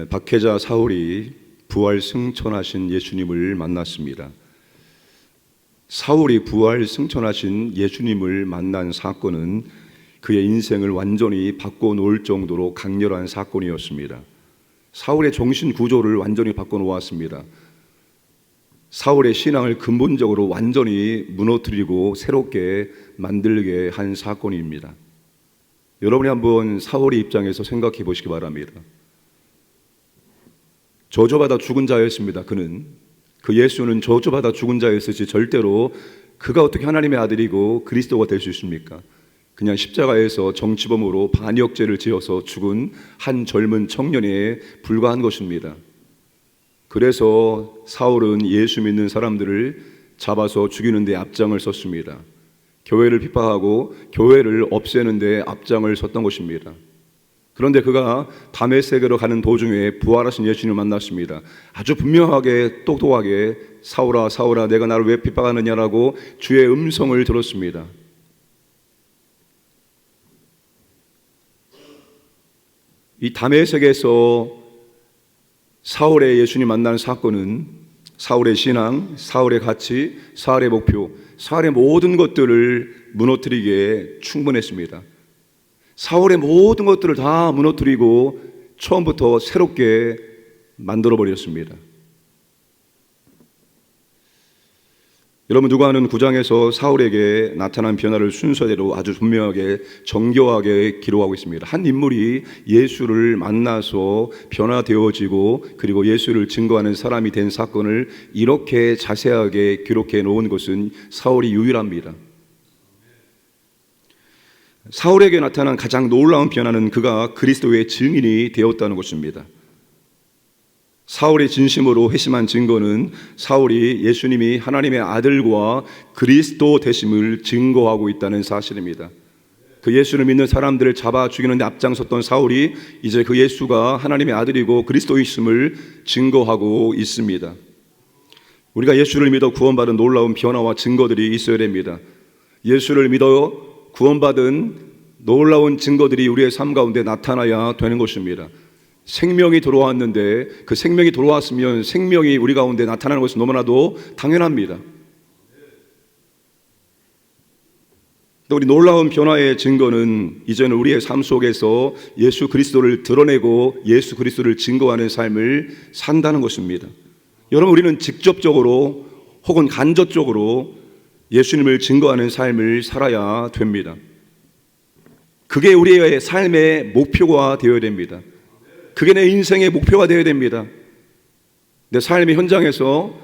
박해자 사울이 부활 승천하신 예수님을 만났습니다. 사울이 부활 승천하신 예수님을 만난 사건은 그의 인생을 완전히 바꿔놓을 정도로 강렬한 사건이었습니다. 사울의 정신 구조를 완전히 바꿔놓았습니다. 사울의 신앙을 근본적으로 완전히 무너뜨리고 새롭게 만들게 한 사건입니다. 여러분이 한번 사울의 입장에서 생각해 보시기 바랍니다. 저주받아 죽은 자였습니다. 그 예수는 저주받아 죽은 자였으지 절대로 그가 어떻게 하나님의 아들이고 그리스도가 될 수 있습니까? 그냥 십자가에서 정치범으로 반역죄를 지어서 죽은 한 젊은 청년에 불과한 것입니다. 그래서 사울은 예수 믿는 사람들을 잡아서 죽이는 데 앞장을 섰습니다. 교회를 핍박하고 교회를 없애는 데 앞장을 섰던 것입니다. 그런데 그가 다메섹으로 가는 도중에 부활하신 예수님을 만났습니다. 아주 분명하게 똑똑하게 사울아 사울아 내가 나를 왜 핍박하느냐라고 주의 음성을 들었습니다. 이 다메섹에서 사울의 예수님 만나는 사건은 사울의 신앙, 사울의 가치, 사울의 목표, 사울의 모든 것들을 무너뜨리기에 충분했습니다. 사울의 모든 것들을 다 무너뜨리고 처음부터 새롭게 만들어버렸습니다. 여러분, 누가는 9장에서 사울에게 나타난 변화를 순서대로 아주 분명하게 정교하게 기록하고 있습니다. 한 인물이 예수를 만나서 변화되어지고 그리고 예수를 증거하는 사람이 된 사건을 이렇게 자세하게 기록해 놓은 것은 사울이 유일합니다. 사울에게 나타난 가장 놀라운 변화는 그가 그리스도의 증인이 되었다는 것입니다. 사울의 진심으로 회심한 증거는 사울이 예수님이 하나님의 아들과 그리스도 되심을 증거하고 있다는 사실입니다. 그 예수를 믿는 사람들을 잡아 죽이는 데 앞장섰던 사울이 이제 그 예수가 하나님의 아들이고 그리스도이심을 증거하고 있습니다. 우리가 예수를 믿어 구원받은 놀라운 변화와 증거들이 있어야 됩니다. 예수를 믿어 구원받은 놀라운 증거들이 우리의 삶 가운데 나타나야 되는 것입니다. 생명이 들어왔는데 그 생명이 들어왔으면 생명이 우리 가운데 나타나는 것은 너무나도 당연합니다. 우리 놀라운 변화의 증거는 이제는 우리의 삶 속에서 예수 그리스도를 드러내고 예수 그리스도를 증거하는 삶을 산다는 것입니다. 여러분, 우리는 직접적으로 혹은 간접적으로 예수님을 증거하는 삶을 살아야 됩니다. 그게 우리의 삶의 목표가 되어야 됩니다. 그게 내 인생의 목표가 되어야 됩니다. 내 삶의 현장에서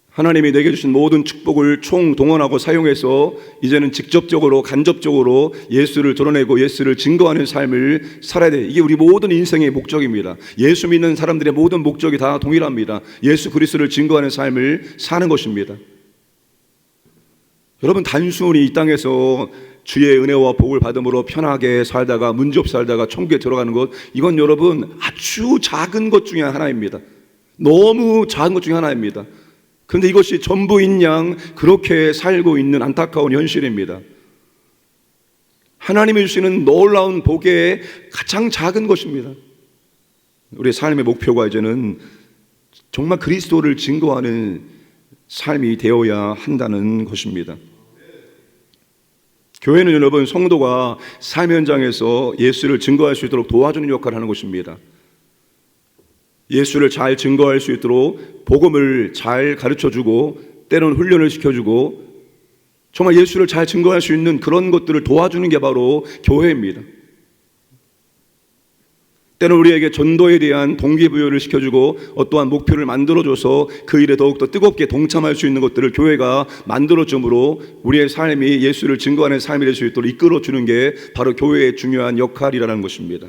하나님이 내게 주신 모든 축복을 총동원하고 사용해서 이제는 직접적으로 간접적으로 예수를 드러내고 예수를 증거하는 삶을 살아야 돼. 이게 우리 모든 인생의 목적입니다. 예수 믿는 사람들의 모든 목적이 다 동일합니다. 예수 그리스도를 증거하는 삶을 사는 것입니다. 여러분, 단순히 이 땅에서 주의 은혜와 복을 받음으로 편하게 살다가 문제없이 살다가 천국에 들어가는 것, 이건 여러분 아주 작은 것 중에 하나입니다. 너무 작은 것 중에 하나입니다. 그런데 이것이 전부인 양 그렇게 살고 있는 안타까운 현실입니다. 하나님이 주시는 놀라운 복의 가장 작은 것입니다. 우리의 삶의 목표가 이제는 정말 그리스도를 증거하는 삶이 되어야 한다는 것입니다. 교회는 여러분 성도가 삶 현장에서 예수를 증거할 수 있도록 도와주는 역할을 하는 것입니다. 예수를 잘 증거할 수 있도록 복음을 잘 가르쳐주고 때로는 훈련을 시켜주고 정말 예수를 잘 증거할 수 있는 그런 것들을 도와주는 게 바로 교회입니다. 때로는 우리에게 전도에 대한 동기부여를 시켜주고 어떠한 목표를 만들어줘서 그 일에 더욱더 뜨겁게 동참할 수 있는 것들을 교회가 만들어줌으로 우리의 삶이 예수를 증거하는 삶이 될 수 있도록 이끌어주는 게 바로 교회의 중요한 역할이라는 것입니다.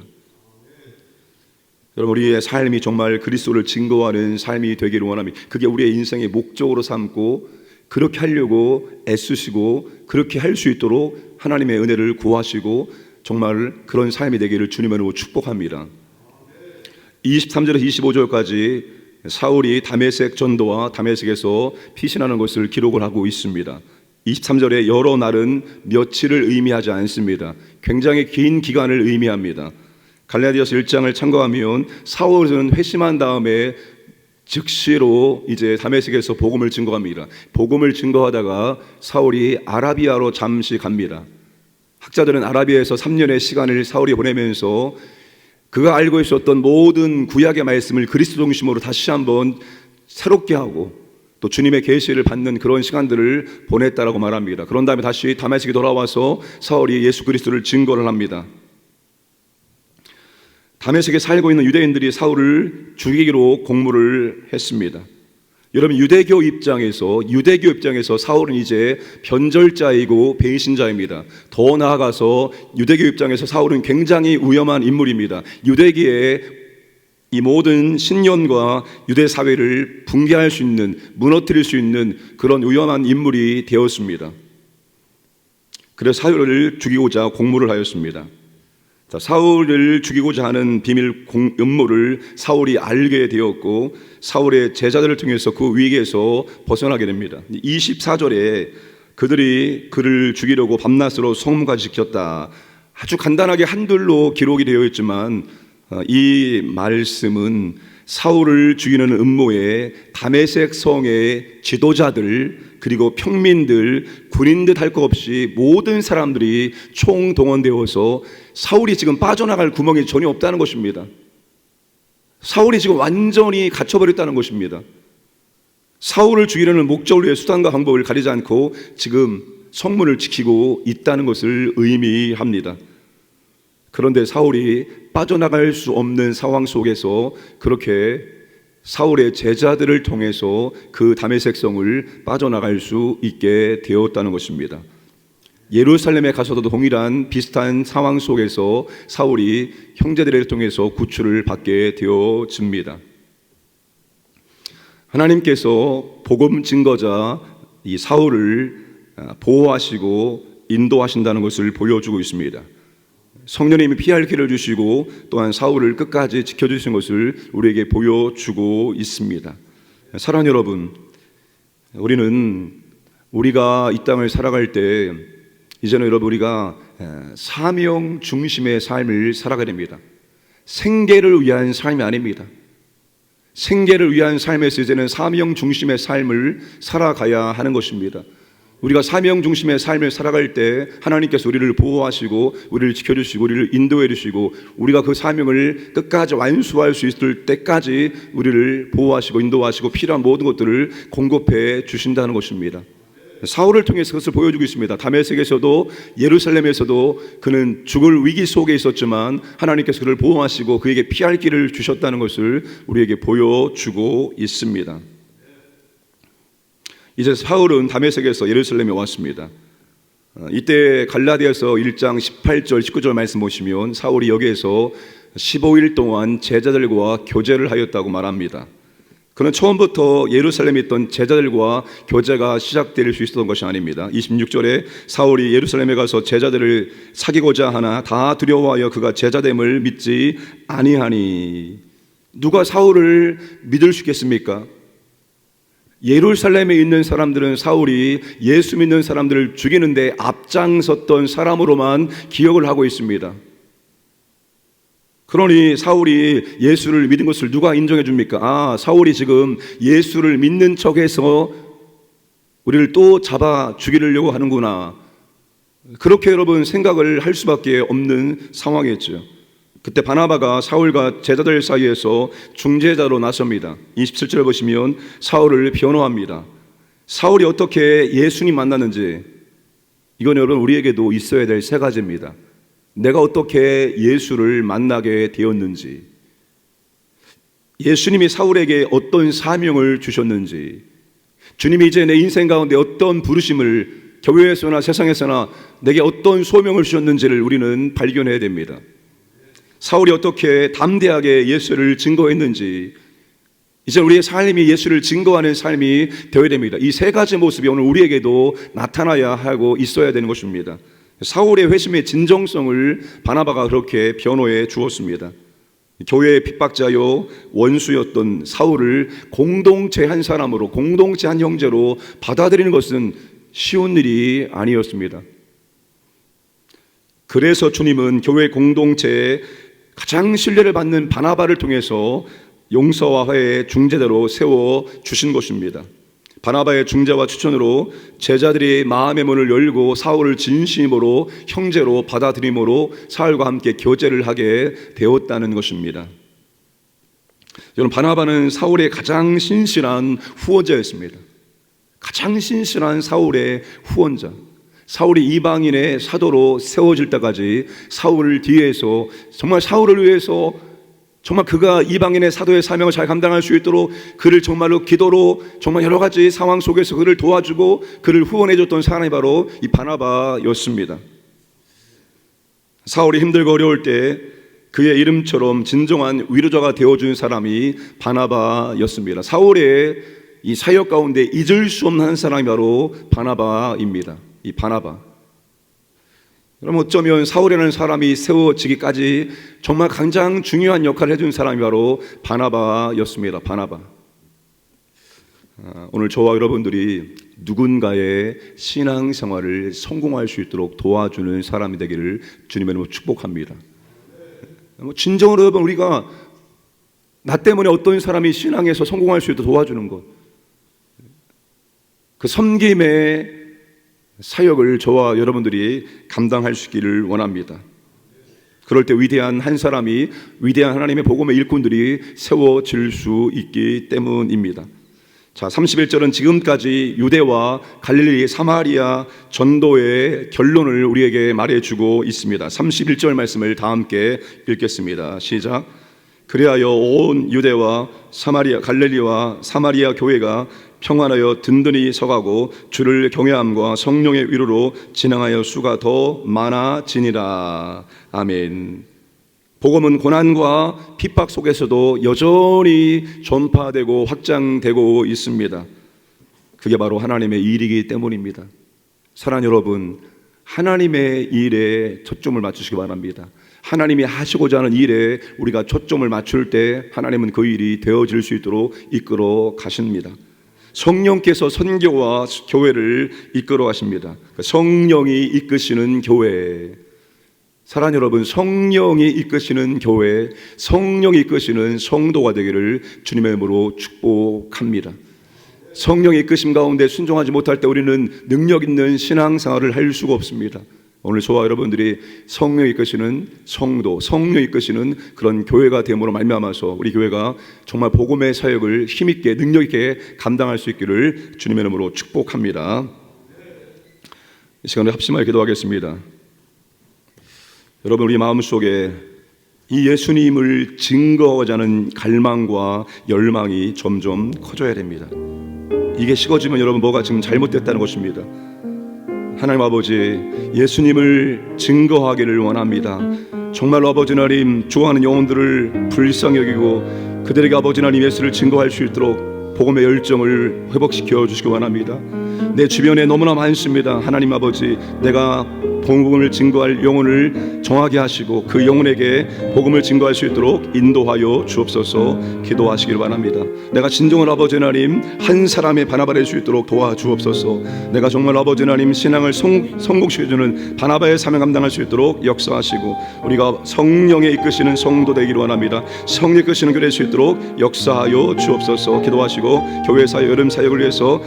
여러분, 우리의 삶이 정말 그리스도를 증거하는 삶이 되기를 원합니다. 그게 우리의 인생의 목적으로 삼고 그렇게 하려고 애쓰시고 그렇게 할 수 있도록 하나님의 은혜를 구하시고 정말 그런 삶이 되기를 주님으로 축복합니다. 23절에서 25절까지 사울이 다메섹 전도와 다메섹에서 피신하는 것을 기록을 하고 있습니다. 23절에 여러 날은 며칠을 의미하지 않습니다. 굉장히 긴 기간을 의미합니다. 갈라디아서 1장을 참고하면 사울은 회심한 다음에 즉시로 이제 다메섹에서 복음을 증거합니다. 복음을 증거하다가 사울이 아라비아로 잠시 갑니다. 학자들은 아라비아에서 3년의 시간을 사울이 보내면서 그가 알고 있었던 모든 구약의 말씀을 그리스도 중심으로 다시 한번 새롭게 하고 또 주님의 계시를 받는 그런 시간들을 보냈다라고 말합니다. 그런 다음에 다시 다메섹에 돌아와서 사울이 예수 그리스도를 증거를 합니다. 다메섹에 살고 있는 유대인들이 사울을 죽이기로 공모를 했습니다. 여러분, 유대교 입장에서 사울은 이제 변절자이고 배신자입니다. 더 나아가서 유대교 입장에서 사울은 굉장히 위험한 인물입니다. 유대기의 이 모든 신념과 유대 사회를 붕괴할 수 있는, 무너뜨릴 수 있는 그런 위험한 인물이 되었습니다. 그래서 사울을 죽이고자 공모를 하였습니다. 사울을 죽이고자 하는 비밀 음모를 사울이 알게 되었고 사울의 제자들을 통해서 그 위기에서 벗어나게 됩니다. 24절에 그들이 그를 죽이려고 밤낮으로 성문까지 지켰다. 아주 간단하게 한둘로 기록이 되어 있지만 이 말씀은 사울을 죽이는 음모에 다메섹 성의 지도자들 그리고 평민들, 군인들 할 것 없이 모든 사람들이 총동원되어서 사울이 지금 빠져나갈 구멍이 전혀 없다는 것입니다. 사울이 지금 완전히 갇혀버렸다는 것입니다. 사울을 죽이려는 목적을 위해 수단과 방법을 가리지 않고 지금 성문을 지키고 있다는 것을 의미합니다. 그런데 사울이 빠져나갈 수 없는 상황 속에서 그렇게 사울의 제자들을 통해서 그 다메섹 성을 빠져나갈 수 있게 되었다는 것입니다. 예루살렘에 가서도 동일한 비슷한 상황 속에서 사울이 형제들을 통해서 구출을 받게 되어집니다. 하나님께서 복음 증거자 이 사울을 보호하시고 인도하신다는 것을 보여주고 있습니다. 성령님이 피할 길을 주시고 또한 사울을 끝까지 지켜주신 것을 우리에게 보여주고 있습니다. 사랑하는 여러분, 우리가 이 땅을 살아갈 때 이제는 여러분 우리가 사명 중심의 삶을 살아가야 됩니다. 생계를 위한 삶이 아닙니다. 생계를 위한 삶에서 이제는 사명 중심의 삶을 살아가야 하는 것입니다. 우리가 사명 중심의 삶을 살아갈 때 하나님께서 우리를 보호하시고 우리를 지켜주시고 우리를 인도해 주시고 우리가 그 사명을 끝까지 완수할 수 있을 때까지 우리를 보호하시고 인도하시고 필요한 모든 것들을 공급해 주신다는 것입니다. 사울을 통해서 그것을 보여주고 있습니다. 다메섹에서도 예루살렘에서도 그는 죽을 위기 속에 있었지만 하나님께서 그를 보호하시고 그에게 피할 길을 주셨다는 것을 우리에게 보여주고 있습니다. 이제 사울은 다메섹에서 예루살렘에 왔습니다. 이때 갈라디아서 1장 18절 19절 말씀 보시면 사울이 여기에서 15일 동안 제자들과 교제를 하였다고 말합니다. 그는 처음부터 예루살렘에 있던 제자들과 교제가 시작될 수 있었던 것이 아닙니다. 26절에 사울이 예루살렘에 가서 제자들을 사귀고자 하나 다 두려워하여 그가 제자됨을 믿지 아니하니. 누가 사울을 믿을 수 있겠습니까? 예루살렘에 있는 사람들은 사울이 예수 믿는 사람들을 죽이는데 앞장섰던 사람으로만 기억을 하고 있습니다. 그러니 사울이 예수를 믿은 것을 누가 인정해 줍니까? 사울이 지금 예수를 믿는 척해서 우리를 또 잡아 죽이려고 하는구나. 그렇게 여러분 생각을 할 수밖에 없는 상황이었죠. 그때 바나바가 사울과 제자들 사이에서 중재자로 나섭니다. 27절을 보시면 사울을 변호합니다. 사울이 어떻게 예수님 만났는지, 이건 여러분 우리에게도 있어야 될 세 가지입니다. 내가 어떻게 예수를 만나게 되었는지, 예수님이 사울에게 어떤 사명을 주셨는지, 주님이 이제 내 인생 가운데 어떤 부르심을 교회에서나 세상에서나 내게 어떤 소명을 주셨는지를 우리는 발견해야 됩니다. 사울이 어떻게 담대하게 예수를 증거했는지, 이제 우리의 삶이 예수를 증거하는 삶이 되어야 됩니다. 이 세 가지 모습이 오늘 우리에게도 나타나야 하고 있어야 되는 것입니다. 사울의 회심의 진정성을 바나바가 그렇게 변호해 주었습니다. 교회의 핍박자요 원수였던 사울을 공동체 한 사람으로, 공동체 한 형제로 받아들이는 것은 쉬운 일이 아니었습니다. 그래서 주님은 교회 공동체에 가장 신뢰를 받는 바나바를 통해서 용서와 화해의 중재자로 세워 주신 것입니다. 바나바의 중재와 추천으로 제자들이 마음의 문을 열고 사울을 진심으로 형제로 받아들임으로 사울과 함께 교제를 하게 되었다는 것입니다. 여러분, 바나바는 사울의 가장 신실한 후원자였습니다. 가장 신실한 사울의 후원자. 사울이 이방인의 사도로 세워질 때까지 사울을 뒤에서 정말 사울을 위해서 정말 그가 이방인의 사도의 사명을 잘 감당할 수 있도록 그를 정말로 기도로 정말 여러 가지 상황 속에서 그를 도와주고 그를 후원해 줬던 사람이 바로 이 바나바였습니다. 사울이 힘들고 어려울 때 그의 이름처럼 진정한 위로자가 되어준 사람이 바나바였습니다. 사울의 이 사역 가운데 잊을 수 없는 한 사람이 바로 바나바입니다. 이 바나바. 그럼 어쩌면 사울이라는 사람이 세워지기까지 정말 가장 중요한 역할을 해준 사람이 바로 바나바였습니다. 바나바. 오늘 저와 여러분들이 누군가의 신앙생활을 성공할 수 있도록 도와주는 사람이 되기를 주님의 이름으로 축복합니다. 진정으로 여러분, 우리가 나 때문에 어떤 사람이 신앙에서 성공할 수 있도록 도와주는 것, 그 섬김의 사역을 저와 여러분들이 감당할 수 있기를 원합니다. 그럴 때 위대한 한 사람이, 위대한 하나님의 복음의 일꾼들이 세워질 수 있기 때문입니다. 자, 31절은 지금까지 유대와 갈릴리, 사마리아 전도의 결론을 우리에게 말해주고 있습니다. 31절 말씀을 다 함께 읽겠습니다. 시작. 그리하여 온 유대와 사마리아, 갈릴리와 사마리아 교회가 평안하여 든든히 서가고 주를 경외함과 성령의 위로로 진행하여 수가 더 많아지니라. 아멘. 복음은 고난과 핍박 속에서도 여전히 전파되고 확장되고 있습니다. 그게 바로 하나님의 일이기 때문입니다. 사랑하는 여러분, 하나님의 일에 초점을 맞추시기 바랍니다. 하나님이 하시고자 하는 일에 우리가 초점을 맞출 때 하나님은 그 일이 되어질 수 있도록 이끌어 가십니다. 성령께서 선교와 교회를 이끌어 가십니다. 성령이 이끄시는 교회. 사랑하는 여러분, 성령이 이끄시는 교회, 성령이 이끄시는 성도가 되기를 주님의 이름으로 축복합니다. 성령의 이끄심 가운데 순종하지 못할 때 우리는 능력 있는 신앙생활을 할 수가 없습니다. 오늘 저와 여러분들이 성령이 이끄시는 성도, 성령이 이끄시는 그런 교회가 됨으로 말미암아서 우리 교회가 정말 복음의 사역을 힘있게 능력 있게 감당할 수 있기를 주님의 이름으로 축복합니다. 이 시간에 합심하여 기도하겠습니다. 여러분, 우리 마음속에 이 예수님을 증거하고자 하는 갈망과 열망이 점점 커져야 됩니다. 이게 식어지면 여러분 뭐가 지금 잘못됐다는 것입니다. 하나님 아버지, 예수님을 증거하기를 원합니다. 정말로 아버지 하나님, 죽어가는 영혼들을 불쌍히 여기고 그들에게 아버지 하나님 예수를 증거할 수 있도록 복음의 열정을 회복시켜 주시기 원합니다. 내 주변에 너무나 많습니다. 하나님 아버지, 내가 복음을 증거할 영혼을 정하게 하시고 그 영혼에게 복음을 증거할 수 있도록 인도하여 주옵소서. 기도하시길 바랍니다. 내가 진정한 아버지 하나님 한 사람의 바나바 될 수 있도록 도와주옵소서. 내가 정말 아버지 하나님 신앙을 성공시켜주는 바나바의 사명 감당할 수 있도록 역사하시고 우리가 성령에 이끄시는 성도 되기를 원합니다. 성령 이끄시는 교회 될 수 있도록 역사하여 주옵소서. 기도하시고 교회 사역, 여름 사역을 위해서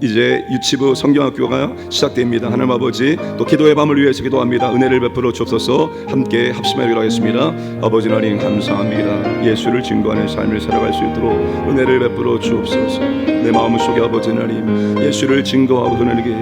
이제 유치부 성경학교가 시작됩니다. 하나님 아버지, 또 기도의 밤을 위해서 기도합니다. 은혜를 베풀어 주옵소서. 함께 합심하기로 하겠습니다. 아버지 하나님 감사합니다. 예수를 증거하는 삶을 살아갈 수 있도록 은혜를 베풀어 주옵소서. 내 마음속에 아버지 하나님 예수를 증거하고 그들에게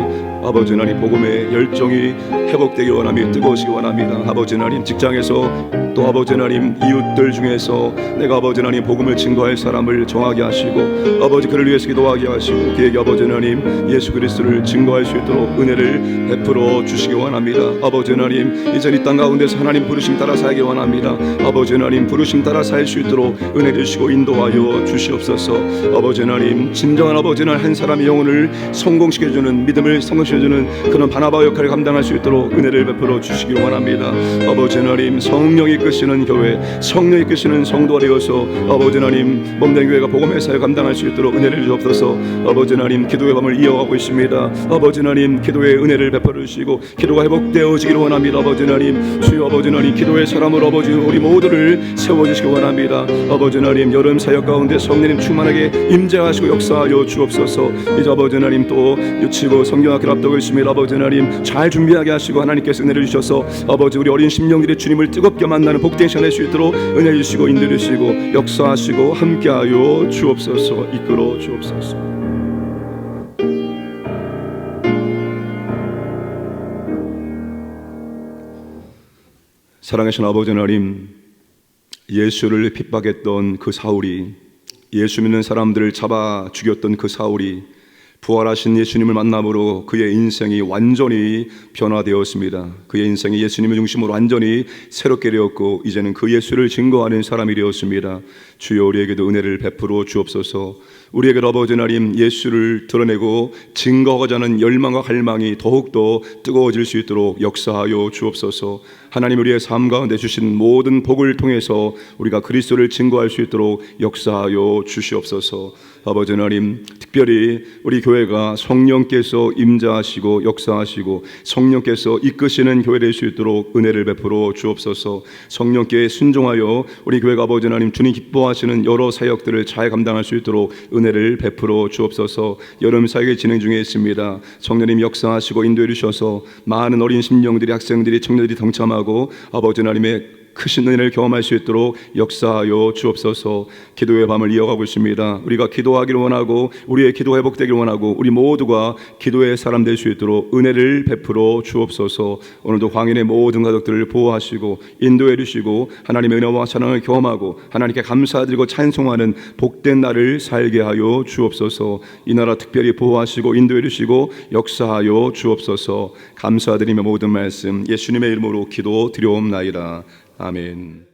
아버지 하나님 복음의 열정이 회복되기 원하며 뜨거우시기 원합니다. 아버지 하나님 직장에서 또 아버지 하나님 이웃들 중에서 내가 아버지 하나님 복음을 증거할 사람을 정하게 하시고 아버지 그를 위해서 기도하게 하시고 그에게 아버지 하나님 예수 그리스도를 증거할 수 있도록 은혜를 베풀어 주시기 원합니다. 아버지 하나님, 이전 이 땅 가운데서 하나님 부르심 따라 살기 원합니다. 아버지 하나님 부르심 따라 살 수 있도록 은혜 주시고 인도하여 주시옵소서. 아버지 하나님, 진정한 아버지 하나님 한 사람의 영혼을 성공시켜주는, 믿음을 성공시켜주는 그런 바나바 역할을 감당할 수 있도록 은혜를 베풀어 주시기 원합니다. 아버지 하나님, 성령이 이끄시는 교회, 성령 이끄시는 성도가 되어서 아버지 하나님 몸된 교회가 복음의 사역 감당할 수 있도록 은혜를 주옵소서. 아버지 하나님 기도의 밤을 이어가고 있습니다. 아버지 하나님 기도의 은혜를 베풀어 주시고 기도가 회복되어지기를 원합니다. 아버지 하나님 주여 아버지 하나님 기도의 사람을 아버지 우리 모두를 세워주시기 원합니다. 아버지 하나님 여름 사역 가운데 성령님 충만하게 임재하시고 역사하여 주옵소서. 이제 아버지 하나님 또 유치고 성경학교를 앞두고 있습니다. 아버지 하나님 잘 준비하게 하시고 하나님께서 은혜를 주셔서 아버지 우리 어린 심령들이 주님을 뜨겁게 만나는 복된 시간 될 수 있도록 은혜 주시고 인도 주시고 역사하시고 함께하여 주옵소서. 이끌어 주옵소서. 사랑하신 아버지 하나님, 예수를 핍박했던 그 사울이, 예수 믿는 사람들을 잡아 죽였던 그 사울이 부활하신 예수님을 만남으로 그의 인생이 완전히 변화되었습니다. 그의 인생이 예수님을 중심으로 완전히 새롭게 되었고 이제는 그 예수를 증거하는 사람이 되었습니다. 주여 우리에게도 은혜를 베풀어 주옵소서. 우리에게 아버지 하나님 예수를 드러내고 증거하고자 하는 열망과 갈망이 더욱더 뜨거워질 수 있도록 역사하여 주옵소서. 하나님 우리의 삶 가운데 주신 모든 복을 통해서 우리가 그리스도를 증거할 수 있도록 역사하여 주시옵소서. 아버지 하나님 특별히 우리 교회가 성령께서 임재하시고 역사하시고 성령께서 이끄시는 교회 될 수 있도록 은혜를 베풀어 주옵소서. 성령께 순종하여 우리 교회가 아버지 하나님 주님 기뻐하시는 여러 사역들을 잘 감당할 수 있도록 은혜를 베풀어 주옵소서. 여름 사역이 진행 중에 있습니다. 성령님 역사하시고 인도해 주셔서 많은 어린 심령들이 학생들이 청년들이 동참하고 아버지 하나님의 크신 은혜를 경험할 수 있도록 역사하여 주옵소서. 기도의 밤을 이어가고 있습니다. 우리가 기도하기를 원하고 우리의 기도가 회복되기를 원하고 우리 모두가 기도의 사람 될 수 있도록 은혜를 베풀어 주옵소서. 오늘도 광인의 모든 가족들을 보호하시고 인도해 주시고 하나님의 은혜와 사랑을 경험하고 하나님께 감사드리고 찬송하는 복된 날을 살게 하여 주옵소서. 이 나라 특별히 보호하시고 인도해 주시고 역사하여 주옵소서. 감사드리며 모든 말씀 예수님의 이름으로 기도 드려옵나이다. 아멘.